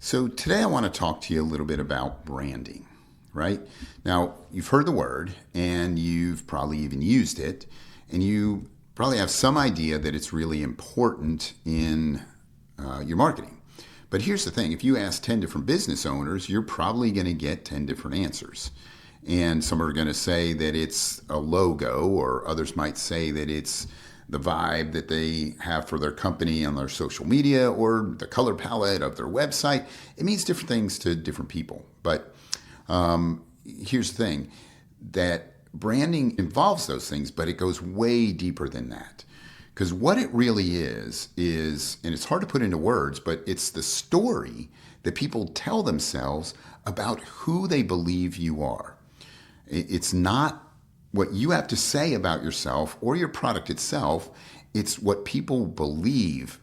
So today I want to talk to you a little bit about branding, right? Now, you've heard the word and you've probably even used it, and you probably have some idea that it's really important in your marketing. But here's the thing, if you ask 10 different business owners, you're probably going to get 10 different answers. And some are going to say that it's a logo, or others might say that it's the vibe that they have for their company on their social media, or the color palette of their website. It means different things to different people. But here's the thing, that branding involves those things, but it goes way deeper than that. Because what it really is, and it's hard to put into words, but it's the story that people tell themselves about who they believe you are. It's not what you have to say about yourself or your product itself. It's what people believe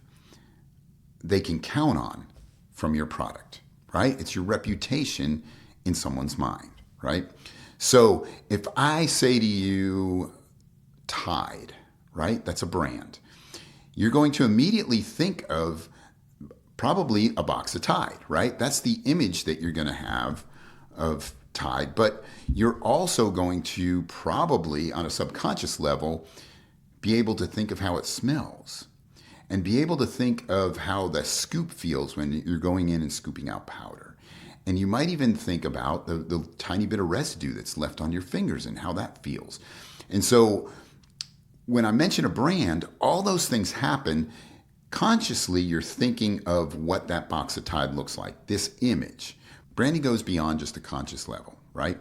they can count on from your product, right? It's your reputation in someone's mind, right? So if I say to you, Tide, right? That's a brand. You're going to immediately think of probably a box of Tide, right? That's the image that you're going to have of Tide. But you're also going to probably, on a subconscious level, be able to think of how it smells and be able to think of how the scoop feels when you're going in and scooping out powder. And you might even think about the tiny bit of residue that's left on your fingers and how that feels. And so when I mention a brand, all those things happen. Consciously, you're thinking of what that box of Tide looks like, this image. Branding goes beyond just a conscious level, right?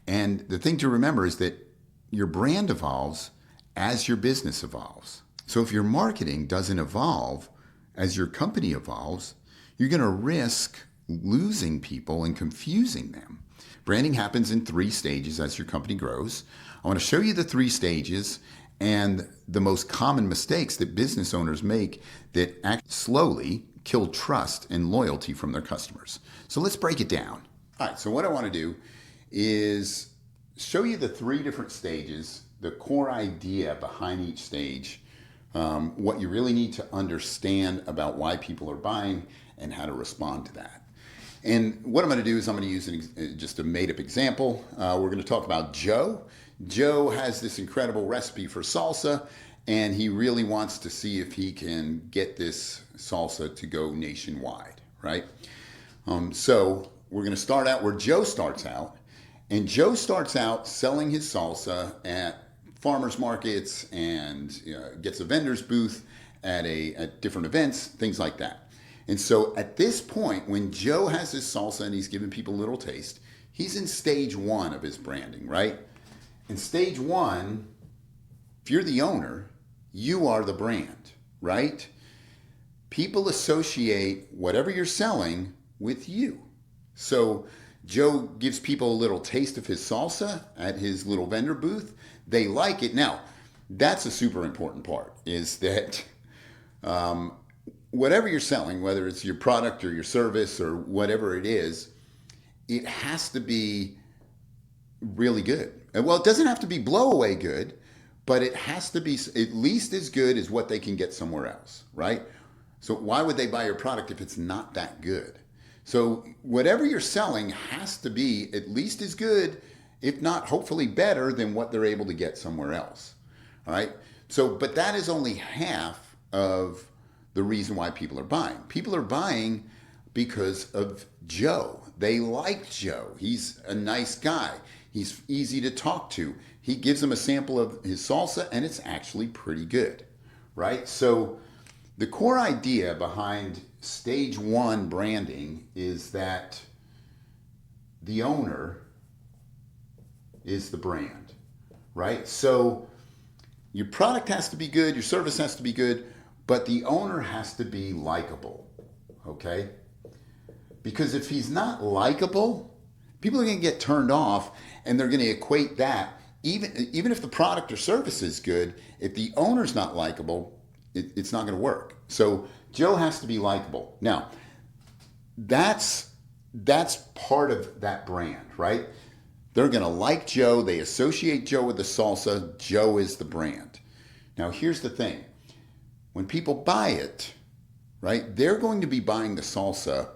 And the thing to remember is that your brand evolves as your business evolves. So if your marketing doesn't evolve as your company evolves, you're going to risk losing people and confusing them. Branding happens in 3 stages as your company grows. I want to show you the 3 stages and the most common mistakes that business owners make that act slowly kill trust and loyalty from their customers. So let's break it down. All right, so what I want to do is show you the 3 different stages, the core idea behind each stage, what you really need to understand about why people are buying and how to respond to that. And what I'm going to do is I'm going to use just a made-up example. We're going to talk about Joe. Joe has this incredible recipe for salsa, and he really wants to see if he can get this salsa to go nationwide, right? So we're going to start out where Joe starts out. And Joe starts out selling his salsa at farmers markets and gets a vendor's booth at different events, things like that. And so at this point, when Joe has his salsa and he's giving people a little taste, he's in stage 1 of his branding, right? In stage 1, if you're the owner, you are the brand, right? People associate whatever you're selling with you. So Joe gives people a little taste of his salsa at his little vendor booth. They like it. Now, that's a super important part, is that whatever you're selling, whether it's your product or your service or whatever it is, it has to be really good. Well, it doesn't have to be blow away good, but it has to be at least as good as what they can get somewhere else, right? So why would they buy your product if it's not that good? So whatever you're selling has to be at least as good, if not hopefully better than what they're able to get somewhere else. All right. So, but that is only half of the reason why people are buying. People are buying because of Joe. They like Joe. He's a nice guy. He's easy to talk to. He gives them a sample of his salsa and it's actually pretty good, right? So the core idea behind stage 1 branding is that the owner is the brand, right? So your product has to be good, your service has to be good, but the owner has to be likable, okay? Because if he's not likable, people are going to get turned off and they're going to equate that. Even if the product or service is good, if the owner's not likable, it's not going to work. So Joe has to be likable. Now, that's part of that brand, right? They're going to like Joe. They associate Joe with the salsa. Joe is the brand. Now, here's the thing. When people buy it, right, they're going to be buying the salsa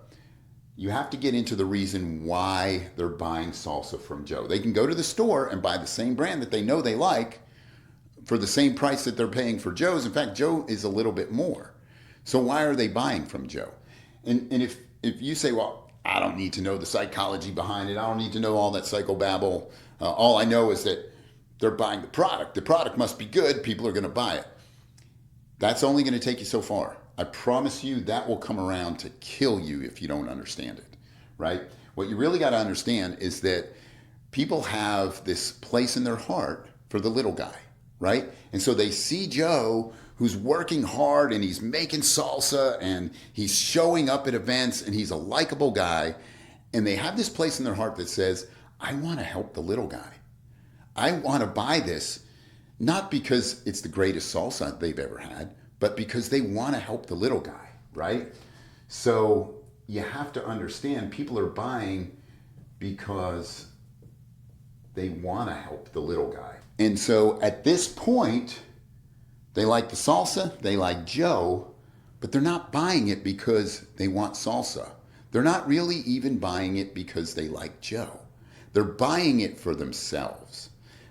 you have to get into the reason why they're buying salsa from Joe. They can go to the store and buy the same brand that they know they like for the same price that they're paying for Joe's. In fact, Joe is a little bit more. So why are they buying from Joe? And if you say, well, I don't need to know the psychology behind it, I don't need to know all that psychobabble, all I know is that they're buying the product. The product must be good, people are going to buy it. That's only going to take you so far. I promise you that will come around to kill you if you don't understand it, right? What you really got to understand is that people have this place in their heart for the little guy, right? And so they see Joe who's working hard and he's making salsa and he's showing up at events and he's a likable guy. And they have this place in their heart that says, I want to help the little guy. I want to buy this, not because it's the greatest salsa they've ever had, but because they want to help the little guy, right? So you have to understand people are buying because they want to help the little guy. And so at this point, they like the salsa, they like Joe, but they're not buying it because they want salsa. They're not really even buying it because they like Joe. They're buying it for themselves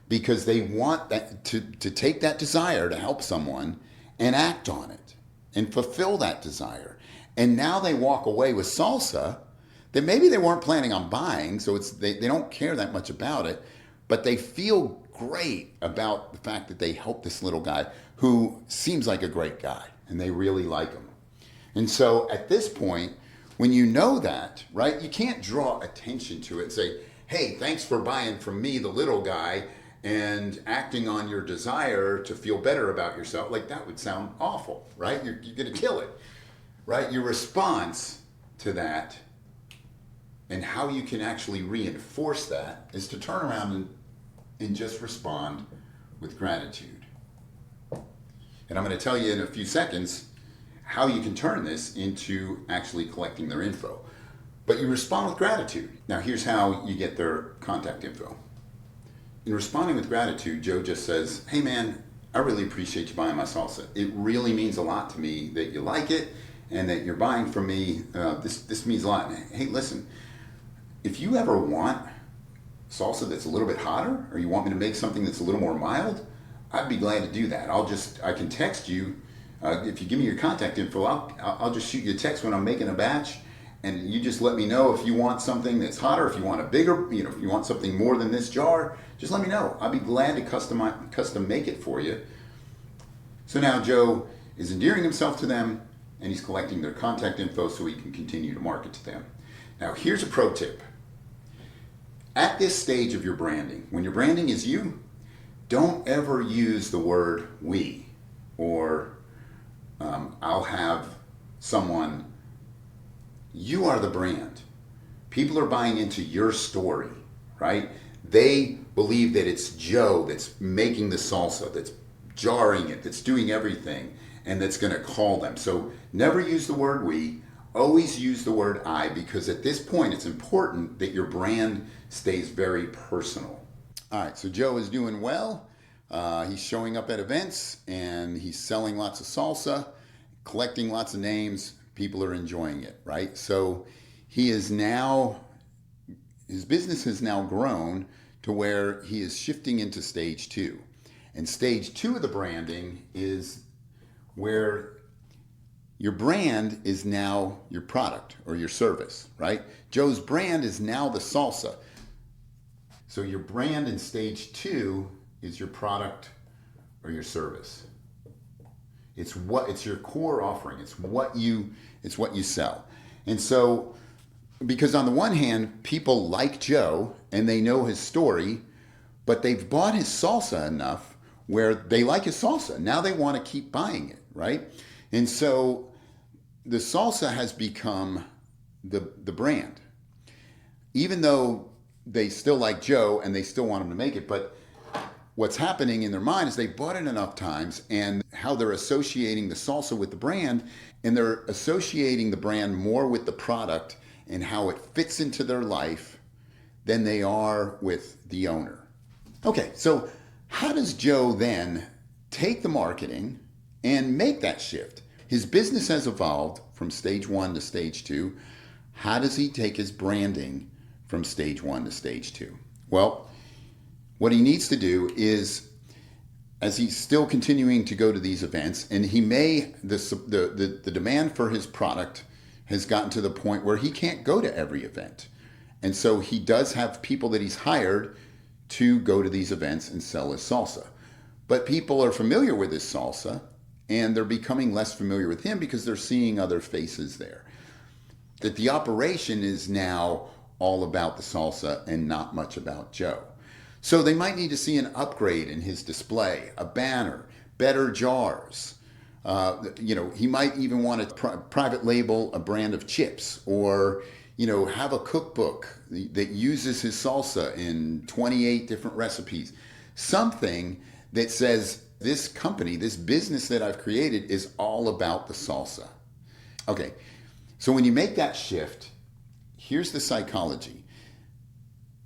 because they want that to take that desire to help someone and act on it and fulfill that desire. And now they walk away with salsa that maybe they weren't planning on buying, so they don't care that much about it, but they feel great about the fact that they helped this little guy who seems like a great guy and they really like him. And so at this point, when you know that, right, you can't draw attention to it and say, hey, thanks for buying from me, the little guy, and acting on your desire to feel better about yourself. Like that would sound awful, right? You're going to kill it, right? Your response to that and how you can actually reinforce that is to turn around and just respond with gratitude. And I'm going to tell you in a few seconds how you can turn this into actually collecting their info. But you respond with gratitude. Now here's how you get their contact info. In responding with gratitude, Joe just says, hey man, I really appreciate you buying my salsa. It really means a lot to me that you like it and that you're buying from me. This means a lot. Hey, listen, if you ever want salsa that's a little bit hotter or you want me to make something that's a little more mild, I'd be glad to do that. I can text you. If you give me your contact info, I'll just shoot you a text when I'm making a batch. And you just let me know if you want something that's hotter, if you want a bigger, if you want something more than this jar, just let me know. I'll be glad to custom make it for you. So now Joe is endearing himself to them and he's collecting their contact info so he can continue to market to them. Now here's a pro tip. At this stage of your branding, when your branding is you, don't ever use the word we or I'll have someone. You are the brand. People are buying into your story, right? They believe that it's Joe that's making the salsa, that's jarring it, that's doing everything, and that's going to call them. So never use the word we, always use the word I, because at this point it's important that your brand stays very personal. All right, so Joe is doing well. He's showing up at events and he's selling lots of salsa, collecting lots of names. People are enjoying it, right? So his business has now grown to where he is shifting into stage 2. And stage 2 of the branding is where your brand is now your product or your service, right? Joe's brand is now the salsa. So your brand in stage 2 is your product or your service. It's your core offering. It's what you sell. And so, because on the one hand, people like Joe and they know his story, but they've bought his salsa enough where they like his salsa. Now they want to keep buying it, right? And so the salsa has become the brand. Even though they still like Joe and they still want him to make it, but what's happening in their mind is they bought it enough times and how they're associating the salsa with the brand, and they're associating the brand more with the product and how it fits into their life than they are with the owner. Okay, so how does Joe then take the marketing and make that shift? His business has evolved from stage 1 to stage 2. How does he take his branding from stage one to stage two? Well, what he needs to do is, as he's still continuing to go to these events, and he may, the demand for his product has gotten to the point where he can't go to every event. And so he does have people that he's hired to go to these events and sell his salsa. But people are familiar with his salsa, and they're becoming less familiar with him because they're seeing other faces there. That the operation is now all about the salsa and not much about Joe. So they might need to see an upgrade in his display, a banner, better jars. He might even want to private label a brand of chips, or have a cookbook that uses his salsa in 28 different recipes. Something that says, this company, this business that I've created is all about the salsa. Okay, so when you make that shift, here's the psychology.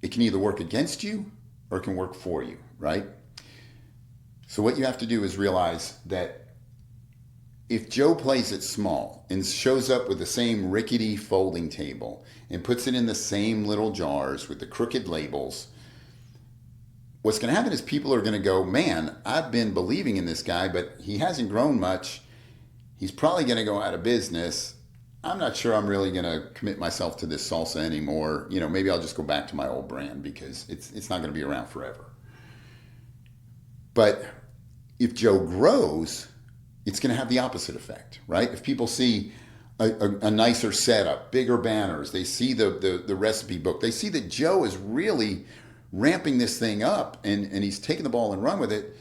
It can either work against you or it can work for you, right? So what you have to do is realize that if Joe plays it small and shows up with the same rickety folding table and puts it in the same little jars with the crooked labels, what's going to happen is people are going to go, man, I've been believing in this guy, but he hasn't grown much. He's probably going to go out of business. I'm not sure I'm really going to commit myself to this salsa anymore. Maybe I'll just go back to my old brand because it's not going to be around forever. But if Joe grows, it's going to have the opposite effect, right? If people see a nicer setup, bigger banners, they see the recipe book, they see that Joe is really ramping this thing up and he's taking the ball and run with it,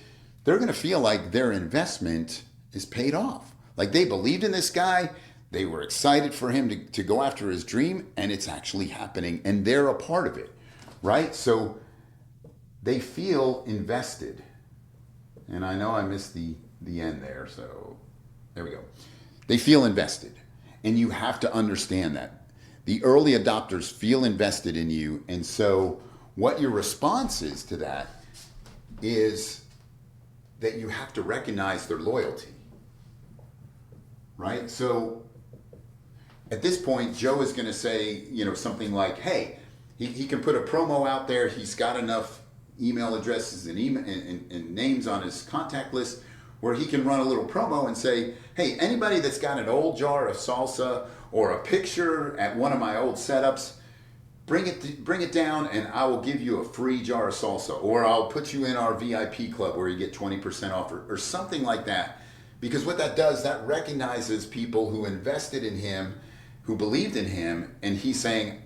they're going to feel like their investment is paid off. Like they believed in this guy, they were excited for him to go after his dream, and it's actually happening, and they're a part of it, right? So they feel invested. And I know I missed the end there, so there we go. They feel invested, and you have to understand that. The early adopters feel invested in you, and so what your response is to that is that you have to recognize their loyalty, right? So at this point, Joe is going to say, something like, hey, he can put a promo out there. He's got enough email addresses and names on his contact list where he can run a little promo and say, hey, anybody that's got an old jar of salsa or a picture at one of my old setups, bring it down and I will give you a free jar of salsa, or I'll put you in our VIP club where you get 20% off, or something like that. Because what that does, that recognizes people who invested in him, who believed in him, and he's saying,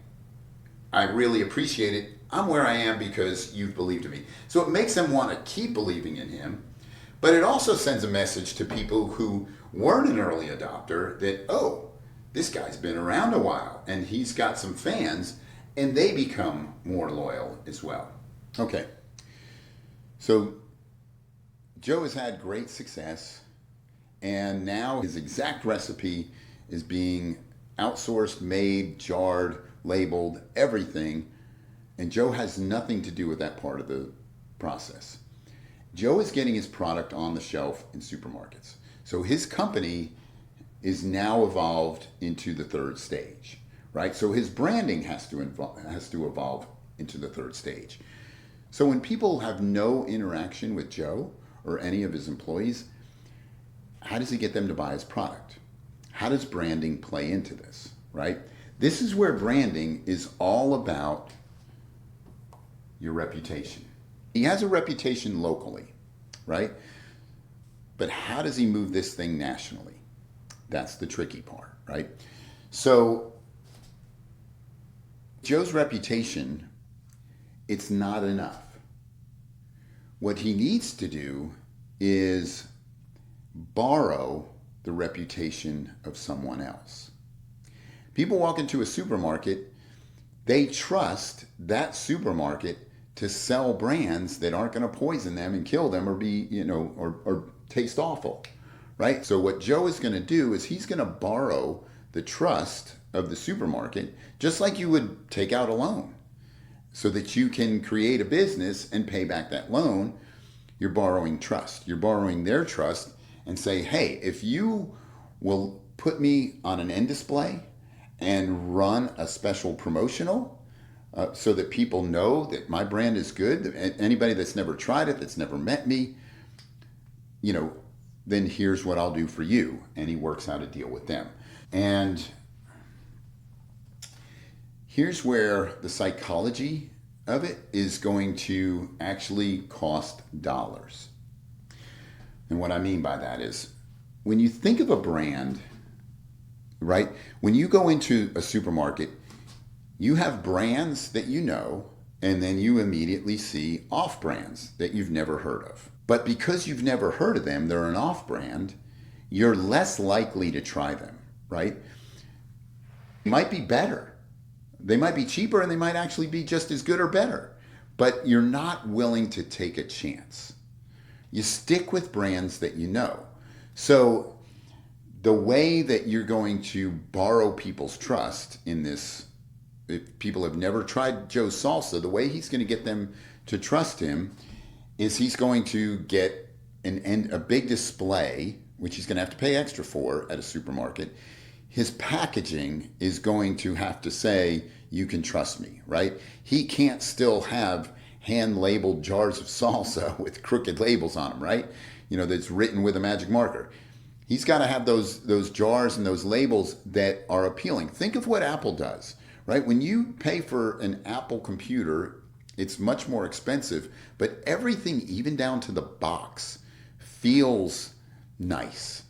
I really appreciate it. I'm where I am because you've believed in me. So it makes them want to keep believing in him, but it also sends a message to people who weren't an early adopter that, oh, this guy's been around a while and he's got some fans, and they become more loyal as well. Okay, so Joe has had great success, and now his exact recipe is being outsourced, made, jarred, labeled, everything, and Joe has nothing to do with that part of the process. Joe is getting his product on the shelf in supermarkets. So his company is now evolved into the third stage, right? So his branding has to evolve into the third stage. So when people have no interaction with Joe or any of his employees, how does he get them to buy his product? How does branding play into this, right? This is where branding is all about your reputation. He has a reputation locally, right? But how does he move this thing nationally? That's the tricky part, right? So Joe's reputation, it's not enough. What he needs to do is borrow the reputation of someone else. People walk into a supermarket, they trust that supermarket to sell brands that aren't going to poison them and kill them or be, or taste awful, right? So what Joe is going to do is he's going to borrow the trust of the supermarket, just like you would take out a loan, so that you can create a business and pay back that loan. You're borrowing trust. You're borrowing their trust and say, hey, if you will put me on an end display and run a special promotional so that people know that my brand is good. Anybody that's never tried it, that's never met me, you know, then here's what I'll do for you. And he works out a deal with them. And here's where the psychology of it is going to actually cost dollars. And what I mean by that is when you think of a brand, right? When you go into a supermarket, you have brands that you know, and then you immediately see off brands that you've never heard of. But because you've never heard of them, they're an off brand, you're less likely to try them, right? They might be better. They might be cheaper and they might actually be just as good or better, but you're not willing to take a chance. You stick with brands that you know. So the way that you're going to borrow people's trust in this, if people have never tried Joe's salsa, the way he's going to get them to trust him is he's going to get a big display, which he's going to have to pay extra for at a supermarket. His packaging is going to have to say, you can trust me, right? He can't still have hand-labeled jars of salsa with crooked labels on them, right? You know, that's written with a magic marker. He's got to have those jars and those labels that are appealing. Think of what Apple does, right? When you pay for an Apple computer, it's much more expensive, but everything, even down to the box, feels nice.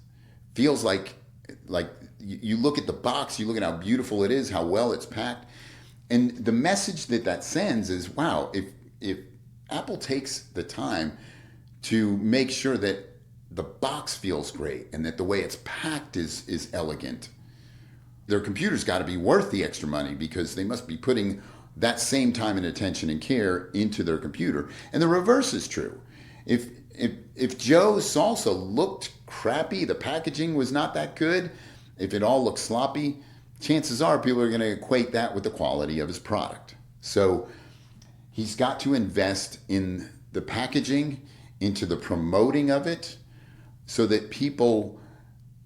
Feels like you look at the box, you look at how beautiful it is, how well it's packed, and the message that sends is, wow, if Apple takes the time to make sure that the box feels great and that the way it's packed is elegant, their computer's got to be worth the extra money because they must be putting that same time and attention and care into their computer. And the reverse is true. If Joe's salsa looked crappy, the packaging was not that good, if it all looked sloppy, chances are people are going to equate that with the quality of his product. So he's got to invest in the packaging, into the promoting of it, so that people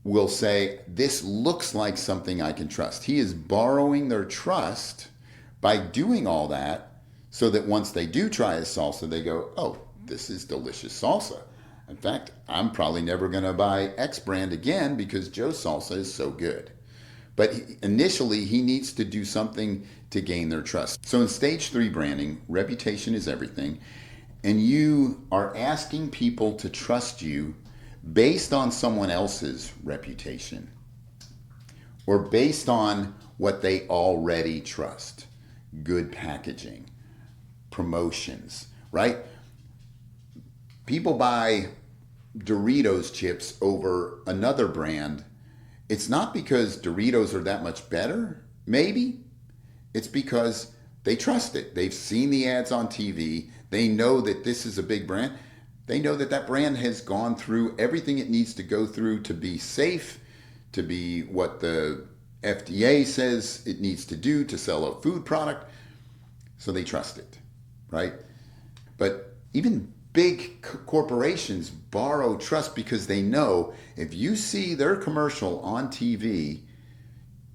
will say, this looks like something I can trust. He is borrowing their trust by doing all that so that once they do try his salsa, they go, oh, this is delicious salsa. In fact, I'm probably never going to buy X brand again because Joe's salsa is so good. But initially, he needs to do something to gain their trust. So in stage 3 branding, reputation is everything. And you are asking people to trust you based on someone else's reputation or based on what they already trust. Good packaging, promotions, right? People buy Doritos chips over another brand. It's not because Doritos are that much better, maybe. It's because they trust it. They've seen the ads on TV. They know that this is a big brand. They know that that brand has gone through everything it needs to go through to be safe, to be what the FDA says it needs to do to sell a food product. So they trust it, right? But even big corporations borrow trust because they know if you see their commercial on TV,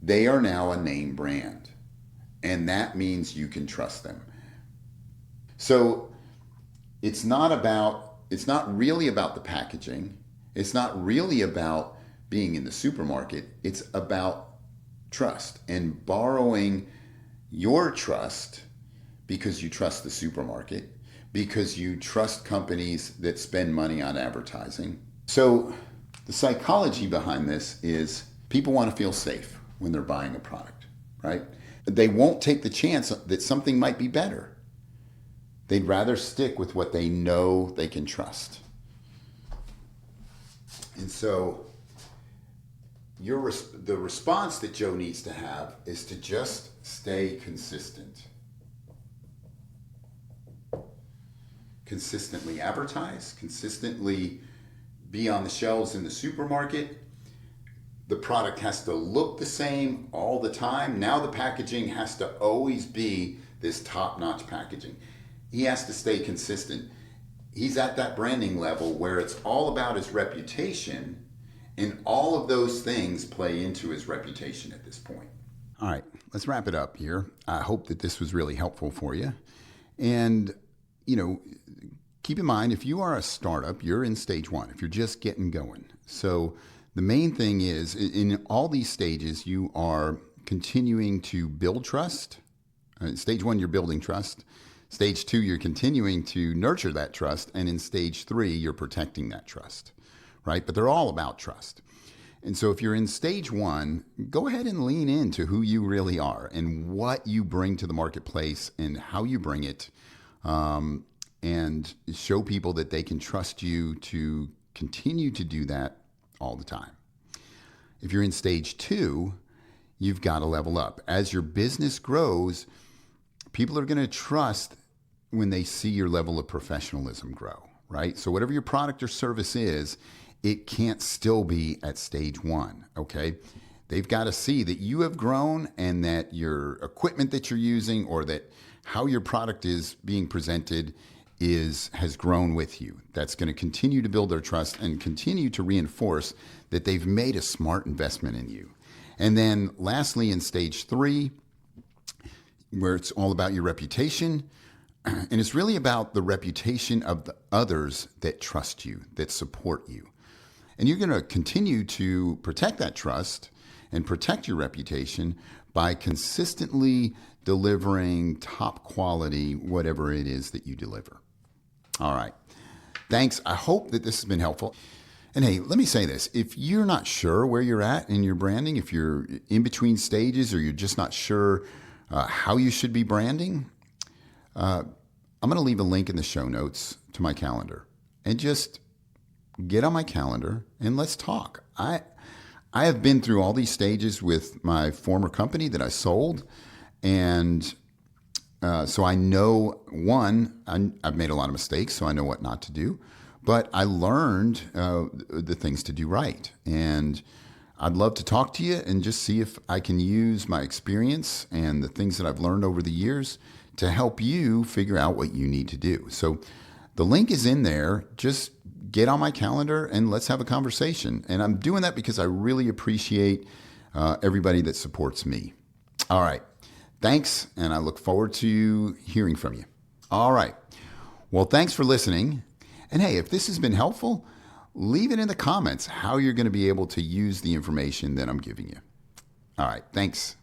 they are now a name brand. And that means you can trust them. So it's not really about the packaging. It's not really about being in the supermarket. It's about trust and borrowing your trust because you trust the supermarket, because you trust companies that spend money on advertising. So the psychology behind this is people want to feel safe when they're buying a product, right? They won't take the chance that something might be better. They'd rather stick with what they know they can trust. And so the response that Joe needs to have is to just stay consistent. Consistently advertise, consistently be on the shelves in the supermarket. The product has to look the same all the time. Now the packaging has to always be this top-notch packaging. He has to stay consistent. He's at that branding level where it's all about his reputation, and all of those things play into his reputation at this point. All right, let's wrap it up here. I hope that this was really helpful for you. And, you know, keep in mind, if you are a startup, you're in stage one, if you're just getting going. So the main thing is in all these stages, you are continuing to build trust. Stage one, you're building trust. Stage two, you're continuing to nurture that trust. And in stage three, you're protecting that trust, right? But they're all about trust. And so if you're in stage one, go ahead and lean into who you really are and what you bring to the marketplace and how you bring it, and show people that they can trust you to continue to do that all the time. If you're in stage two, you've got to level up. As your business grows, people are going to trust when they see your level of professionalism grow, right? So whatever your product or service is, it can't still be at stage one, okay? They've got to see that you have grown and that your equipment that you're using or that how your product is being presented has grown with you. That's going to continue to build their trust and continue to reinforce that they've made a smart investment in you. And then lastly, in stage three, where it's all about your reputation, and it's really about the reputation of the others that trust you, that support you. And you're going to continue to protect that trust and protect your reputation by consistently delivering top quality, whatever it is that you deliver. All right. Thanks. I hope that this has been helpful. And hey, let me say this. If you're not sure where you're at in your branding, if you're in between stages or you're just not sure how you should be branding, I'm going to leave a link in the show notes to my calendar. And just get on my calendar and let's talk. I have been through all these stages with my former company that I sold. And so I know, one, I've made a lot of mistakes, so I know what not to do. But I learned the things to do right. And I'd love to talk to you and just see if I can use my experience and the things that I've learned over the years to help you figure out what you need to do. So the link is in there. Just get on my calendar and let's have a conversation. And I'm doing that because I really appreciate everybody that supports me. All right. Thanks. And I look forward to hearing from you. All right. Well, thanks for listening. And hey, if this has been helpful, leave it in the comments how you're going to be able to use the information that I'm giving you. All right. Thanks.